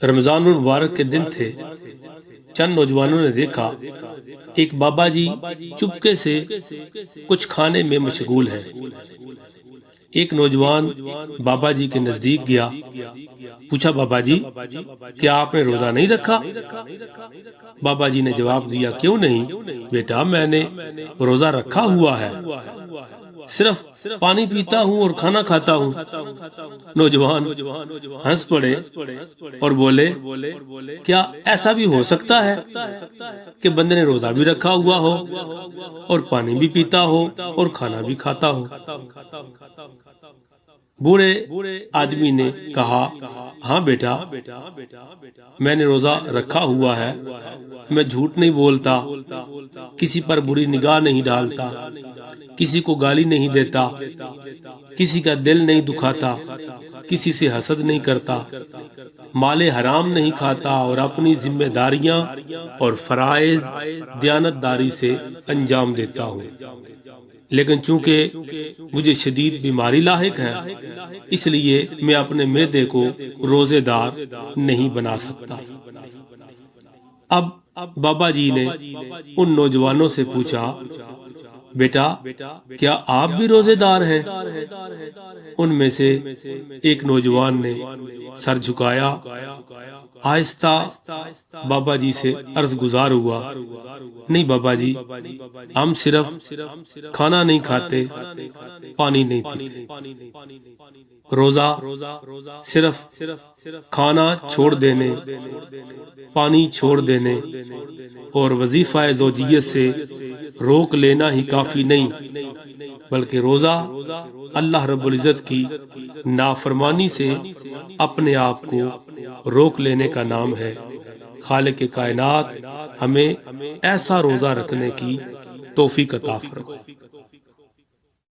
رمضان المبارک کے دن تھے۔ چند نوجوانوں نے دیکھا ایک بابا جی چپکے سے کچھ کھانے میں مشغول ہے۔ ایک نوجوان بابا جی کے نزدیک گیا، پوچھا بابا جی کیا آپ نے روزہ نہیں رکھا؟ بابا جی نے جواب دیا کیوں نہیں بیٹا، میں نے روزہ رکھا ہوا ہے، صرف پانی پیتا ہوں اور کھانا کھاتا ہوں۔ نوجوان ہنس پڑے اور بولے کیا ایسا بھی ہو سکتا ہے کہ بندے نے روزہ بھی رکھا ہوا ہو اور پانی بھی پیتا ہو اور کھانا بھی کھاتا ہو؟ بوڑھے آدمی نے کہا ہاں بیٹا، میں نے روزہ رکھا ہوا ہے، میں جھوٹ نہیں بولتا، کسی پر بری نگاہ نہیں ڈالتا، کسی کو گالی نہیں دیتا، کسی کا دل نہیں دکھاتا، کسی سے حسد نہیں کرتا، مال حرام نہیں کھاتا اور اپنی ذمہ داریاں اور فرائض دیانتداری سے انجام دیتا ہوں۔ لیکن چونکہ مجھے شدید بیماری لاحق ہے، اس لیے میں اپنے معدے کو روزے دار نہیں بنا سکتا۔ اب بابا جی نے ان نوجوانوں سے پوچھا بیٹا کیا آپ بھی روزے دار ہیں؟ ان میں سے ایک نوجوان نے سر جھکایا، آہستہ بابا جی سے عرض گزار ہوا نہیں بابا جی، ہم صرف کھانا نہیں کھاتے، پانی نہیں پیتے۔ روزہ صرف کھانا چھوڑ دینے، پانی چھوڑ دینے اور وظیفہ زوجیت سے روک لینا ہی کافی نہیں، بلکہ روزہ اللہ رب العزت کی نافرمانی سے اپنے آپ کو روک لینے کا نام ہے۔ خالق کائنات ہمیں ایسا روزہ رکھنے کی توفیق عطا فرمائے۔